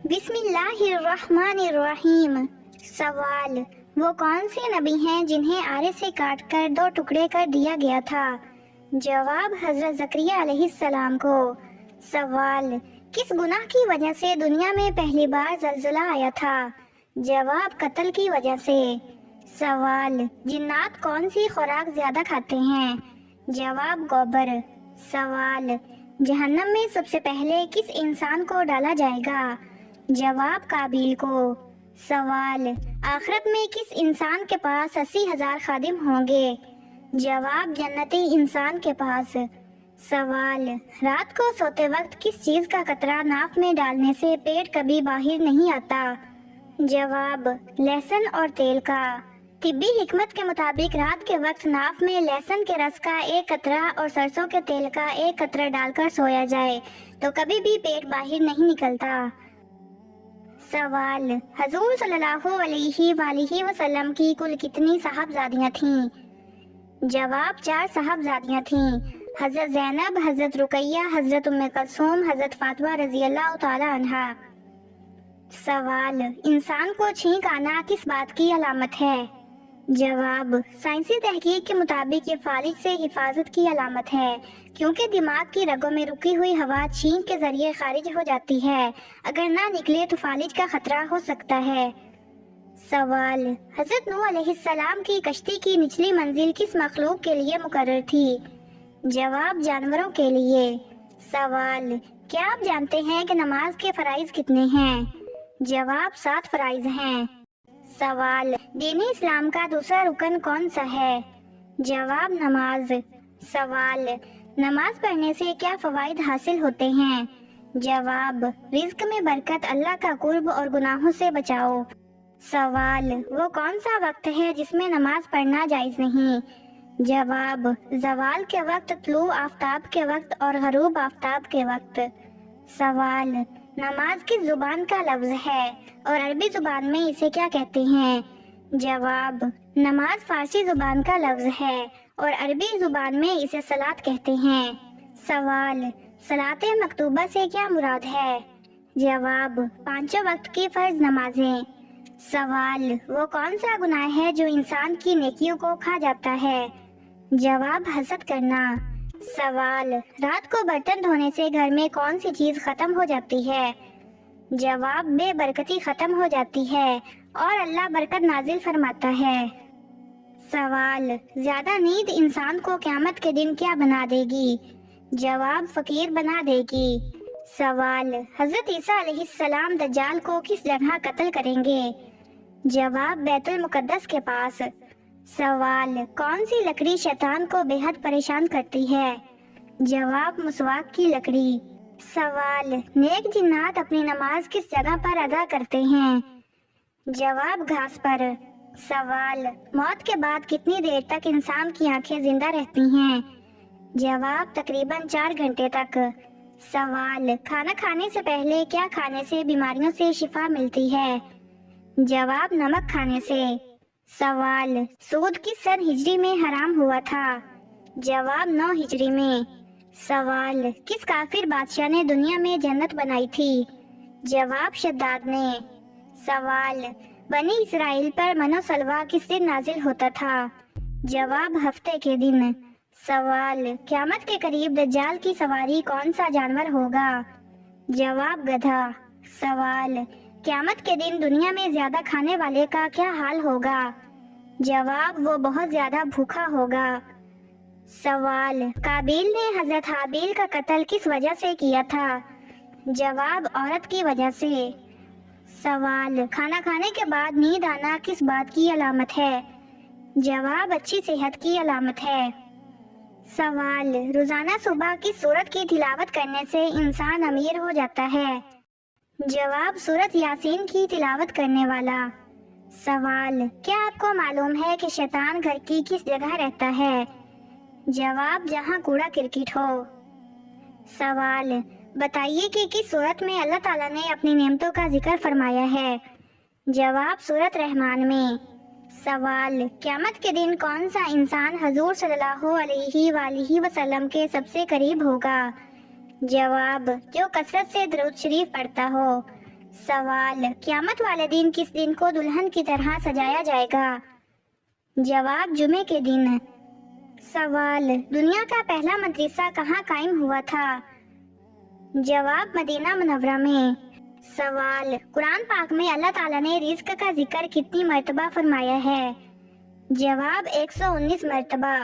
بسم اللہ الرحمن الرحیم۔ سوال، وہ کون سے نبی ہیں جنہیں آرے سے کاٹ کر 2 ٹکڑے کر دیا گیا تھا؟ جواب، حضرت زکریا علیہ السلام کو۔ سوال، کس گناہ کی وجہ سے دنیا میں پہلی بار زلزلہ آیا تھا؟ جواب، قتل کی وجہ سے۔ سوال، جنات کون سی خوراک زیادہ کھاتے ہیں؟ جواب، گوبر۔ سوال، جہنم میں سب سے پہلے کس انسان کو ڈالا جائے گا؟ جواب، قابیل کو۔ سوال، آخرت میں کس انسان کے پاس 80,000 خادم ہوں گے؟ جواب، جنتی انسان کے پاس۔ سوال، رات کو سوتے وقت کس چیز کا قطرہ ناف میں ڈالنے سے پیٹ کبھی باہر نہیں آتا؟ جواب، لہسن اور تیل کا۔ طبی حکمت کے مطابق رات کے وقت ناف میں لہسن کے رس کا 1 قطرہ اور سرسوں کے تیل کا 1 قطرہ ڈال کر سویا جائے تو کبھی بھی پیٹ باہر نہیں نکلتا۔ سوال، حضور صلی اللہ علیہ وآلہ وسلم کی کل کتنی صاحبزادیاں تھیں؟ جواب، 4 صاحبزادیاں تھیں، حضرت زینب، حضرت رقیہ، حضرت ام کلثوم، حضرت فاطمہ رضی اللہ تعالی عنہا۔ سوال، انسان کو چھینک آنا کس بات کی علامت ہے؟ جواب، سائنسی تحقیق کے مطابق یہ فالج سے حفاظت کی علامت ہے، کیونکہ دماغ کی رگوں میں رکی ہوئی ہوا چھینک کے ذریعے خارج ہو جاتی ہے، اگر نہ نکلے تو فالج کا خطرہ ہو سکتا ہے۔ سوال، حضرت نوح علیہ السلام کی کشتی کی نچلی منزل کس مخلوق کے لیے مقرر تھی؟ جواب، جانوروں کے لیے۔ سوال، کیا آپ جانتے ہیں کہ نماز کے فرائض کتنے ہیں؟ جواب، 7 فرائض ہیں۔ سوال، دین اسلام کا دوسرا رکن کون سا ہے؟ جواب، نماز۔ سوال، نماز پڑھنے سے کیا فوائد حاصل ہوتے ہیں؟ جواب، رزق میں برکت، اللہ کا قرب اور گناہوں سے بچاؤ۔ سوال، وہ کون سا وقت ہے جس میں نماز پڑھنا جائز نہیں؟ جواب، زوال کے وقت، طلوع آفتاب کے وقت اور غروب آفتاب کے وقت۔ سوال، نماز کس زبان کا لفظ ہے اور عربی زبان میں اسے کیا کہتے ہیں؟ جواب، نماز فارسی زبان کا لفظ ہے اور عربی زبان میں اسے صلاۃ کہتے ہیں۔ سوال، صلاۃ مکتوبہ سے کیا مراد ہے؟ جواب، 5 وقت کی فرض نمازیں۔ سوال، وہ کون سا گناہ ہے جو انسان کی نیکیوں کو کھا جاتا ہے؟ جواب، حسد کرنا۔ سوال، رات کو برتن دھونے سے گھر میں کون سی چیز ختم ہو جاتی ہے؟ جواب، بے برکتی ختم ہو جاتی ہے اور اللہ برکت نازل فرماتا ہے۔ سوال، زیادہ نیند انسان کو قیامت کے دن کیا بنا دے گی؟ جواب، فقیر بنا دے گی۔ سوال، حضرت عیسیٰ علیہ السلام دجال کو کس جگہ قتل کریں گے؟ جواب، بیت المقدس کے پاس۔ سوال، کون سی لکڑی شیطان کو بے حد پریشان کرتی ہے؟ جواب، مسواک کی لکڑی۔ سوال، نیک جنات اپنی نماز کس جگہ پر ادا کرتے ہیں؟ جواب، گھاس پر۔ سوال، موت کے بعد کتنی دیر تک انسان کی آنکھیں زندہ رہتی ہیں؟ جواب، تقریباً 4 گھنٹے تک۔ سوال، کھانا کھانے سے پہلے کیا کھانے سے بیماریوں سے شفا ملتی ہے؟ جواب، نمک کھانے سے۔ سوال، سود کس سن ہجری میں حرام ہوا تھا؟ جواب، 9 ہجری میں۔ سوال، کس کافر بادشاہ نے دنیا میں جنت بنائی تھی؟ جواب، شداد نے۔ سوال، بنی اسرائیل پر من و سلویٰ کس دن نازل ہوتا تھا؟ جواب، ہفتے کے دن۔ سوال، قیامت کے قریب دجال کی سواری کون سا جانور ہوگا؟ جواب، گدھا۔ سوال، قیامت کے دن دنیا میں زیادہ کھانے والے کا کیا حال ہوگا؟ جواب، وہ بہت زیادہ بھوکا ہوگا۔ سوال، قابیل نے حضرت حابیل کا قتل کس وجہ سے کیا تھا؟ جواب، عورت کی وجہ سے۔ سوال، کھانا کھانے کے بعد نیند آنا کس بات کی علامت ہے؟ جواب، اچھی صحت کی علامت ہے۔ سوال، روزانہ صبح کس سورت کی تلاوت کرنے سے انسان امیر ہو جاتا ہے؟ جواب، سورت یاسین کی تلاوت کرنے والا۔ سوال، کیا آپ کو معلوم ہے کہ شیطان گھر کی کس جگہ رہتا ہے؟ جواب، جہاں کوڑا کرکٹ ہو۔ سوال، بتائیے کہ کس سورت میں اللہ تعالیٰ نے اپنی نعمتوں کا ذکر فرمایا ہے؟ جواب، سورت رحمان میں۔ سوال، قیامت کے دن کون سا انسان حضور صلی اللہ علیہ وآلہ وسلم کے سب سے قریب ہوگا؟ جواب، جو کثرت سے درود شریف پڑھتا ہو۔ سوال، قیامت والے دن کس دن کو دلہن کی طرح سجایا جائے گا؟ جواب، جمعے کے دن۔ سوال، دنیا کا پہلا مدرسہ کہاں قائم ہوا تھا؟ جواب، مدینہ منورہ میں۔ سوال، قرآن پاک میں اللہ تعالیٰ نے رزق کا ذکر کتنی مرتبہ فرمایا ہے؟ جواب، 119 مرتبہ۔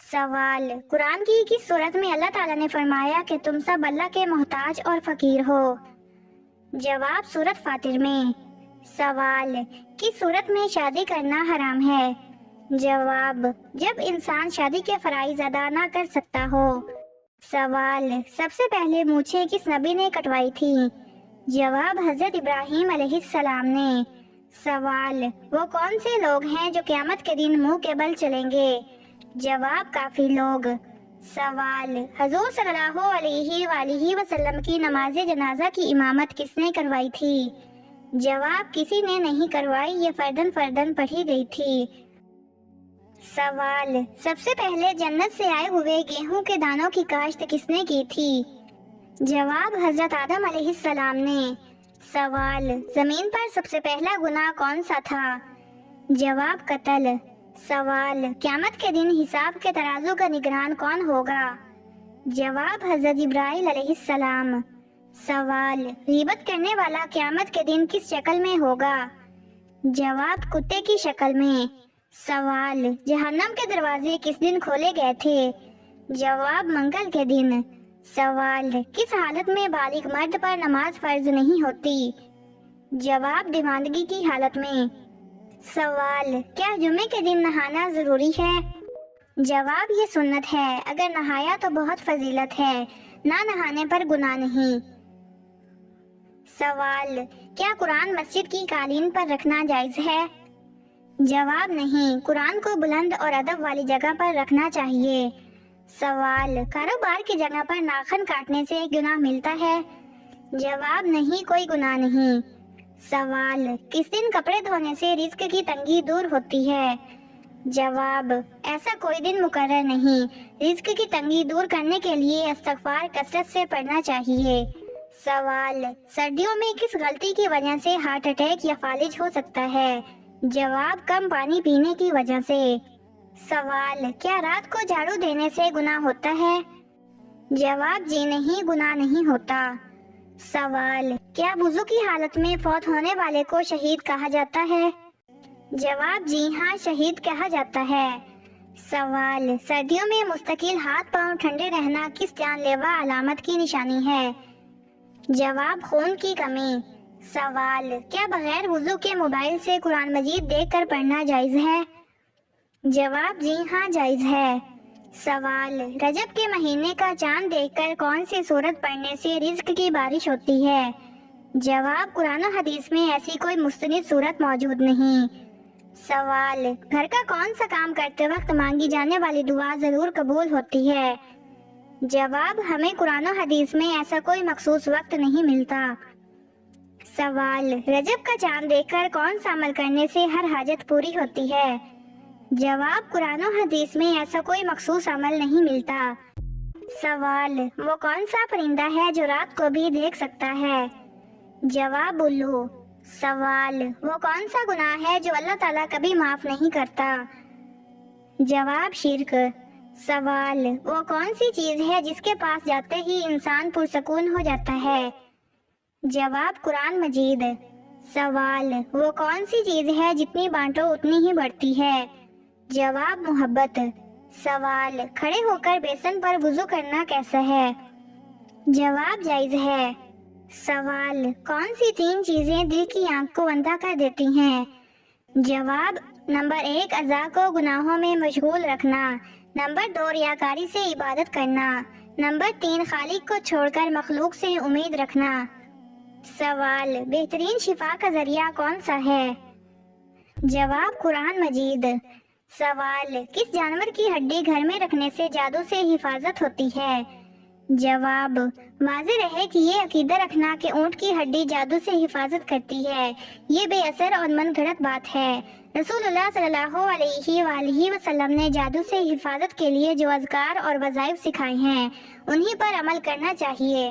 سوال، قرآن کی کس صورت میں اللہ تعالیٰ نے فرمایا کہ تم سب اللہ کے محتاج اور فقیر ہو؟ جواب، سورۃ فاطر میں۔ سوال، کس صورت میں شادی کرنا حرام ہے؟ جواب، جب انسان شادی کے فرائض ادا نہ کر سکتا ہو۔ سوال، سب سے پہلے مونچھیں کس نبی نے کٹوائی تھی؟ جواب، حضرت ابراہیم علیہ السلام نے۔ سوال، وہ کون سے لوگ ہیں جو قیامت کے دن منہ کے بل چلیں گے؟ جواب، کافی لوگ۔ سوال، حضور صلی اللہ علیہ وآلہ وسلم کی نماز جنازہ کی امامت کس نے کروائی تھی؟ جواب، کسی نے نہیں کروائی، یہ فردن فردن پڑھی گئی تھی۔ سوال، سب سے پہلے جنت سے آئے ہوئے گیہوں کے دانوں کی کاشت کس نے کی تھی؟ جواب، حضرت آدم علیہ السلام نے۔ سوال، زمین پر سب سے پہلا گناہ کون سا تھا؟ جواب، قتل۔ سوال، قیامت کے دن حساب کے ترازو کا نگران کون ہوگا؟ جواب، حضرت جبرائیل علیہ السلام۔ سوال، غیبت کرنے والا قیامت کے دن کس شکل میں ہوگا؟ جواب، کتے کی شکل میں۔ سوال، جہنم کے دروازے کس دن کھولے گئے تھے؟ جواب، منگل کے دن۔ سوال، کس حالت میں بالغ مرد پر نماز فرض نہیں ہوتی؟ جواب، دیوانگی کی حالت میں۔ سوال، کیا جمعے کے دن نہانا ضروری ہے؟ جواب، یہ سنت ہے، اگر نہایا تو بہت فضیلت ہے، نہ نہانے پر گناہ نہیں۔ سوال، کیا قرآن مسجد کی قالین پر رکھنا جائز ہے؟ جواب، نہیں، قرآن کو بلند اور ادب والی جگہ پر رکھنا چاہیے۔ سوال، کاروبار کی جگہ پر ناخن کاٹنے سے گناہ ملتا ہے؟ جواب، نہیں، کوئی گناہ نہیں۔ سوال، کس دن کپڑے دھونے سے رزق کی تنگی دور ہوتی ہے؟ جواب، ایسا کوئی دن مقرر نہیں، رزق کی تنگی دور کرنے کے لیے استغفار کثرت سے پڑھنا چاہیے۔ سوال، سردیوں میں کس غلطی کی وجہ سے ہارٹ اٹیک یا فالج ہو سکتا ہے؟ جواب، کم پانی پینے کی وجہ سے۔ سوال، کیا رات کو جھاڑو دینے سے گناہ ہوتا ہے؟ جواب، جی نہیں، گناہ نہیں ہوتا۔ سوال، کیا وضو کی حالت میں فوت ہونے والے کو شہید کہا جاتا ہے؟ جواب، جی ہاں، شہید کہا جاتا ہے۔ سوال، سردیوں میں مستقل ہاتھ پاؤں ٹھنڈے رہنا کس جان لیوا علامت کی نشانی ہے؟ جواب، خون کی کمی۔ سوال، کیا بغیر وضو کے موبائل سے قرآن مجید دیکھ کر پڑھنا جائز ہے؟ جواب، جی ہاں، جائز ہے۔ سوال، رجب کے مہینے کا چاند دیکھ کر کون سی سورت پڑھنے سے رزق کی بارش ہوتی ہے؟ جواب، قرآن و حدیث میں ایسی کوئی مستند سورت موجود نہیں۔ سوال، گھر کا کون سا کام کرتے وقت مانگی جانے والی دعا ضرور قبول ہوتی ہے؟ جواب، ہمیں قرآن و حدیث میں ایسا کوئی مخصوص وقت نہیں ملتا۔ سوال، رجب کا چاند دیکھ کر کون سا عمل کرنے سے ہر حاجت پوری ہوتی ہے؟ جواب، قرآن و حدیث میں ایسا کوئی مخصوص عمل نہیں ملتا۔ سوال، وہ کون سا پرندہ ہے جو رات کو بھی دیکھ سکتا ہے؟ جواب، الو۔ سوال، وہ کون سا گناہ ہے جو اللہ تعالیٰ کبھی معاف نہیں کرتا؟ جواب، شرک۔ سوال، وہ کون سی چیز ہے جس کے پاس جاتے ہی انسان پرسکون ہو جاتا ہے؟ جواب، قرآن مجید۔ سوال، وہ کون سی چیز ہے جتنی بانٹو اتنی ہی بڑھتی ہے؟ جواب، محبت۔ سوال، کھڑے ہو کر بیسن پر وضو کرنا کیسا ہے؟ جواب، جائز ہے۔ سوال، کون سی 3 چیزیں دل کی آنکھ کو اندھا کر دیتی ہیں؟ جواب، نمبر 1 اعضاء کو گناہوں میں مشغول رکھنا، نمبر 2 ریاکاری سے عبادت کرنا، نمبر 3 خالق کو چھوڑ کر مخلوق سے امید رکھنا۔ سوال، بہترین شفا کا ذریعہ کون سا ہے؟ جواب، قرآن مجید۔ سوال، کس جانور کی ہڈی گھر میں رکھنے سے جادو سے حفاظت ہوتی ہے؟ جواب، واضح رہے کہ یہ عقیدہ رکھنا کہ اونٹ کی ہڈی جادو سے حفاظت کرتی ہے یہ بے اثر اور من گھڑت بات ہے۔ رسول اللہ صلی اللہ علیہ وآلہ وسلم نے جادو سے حفاظت کے لیے جو اذکار اور وظائف سکھائے ہیں انہی پر عمل کرنا چاہیے۔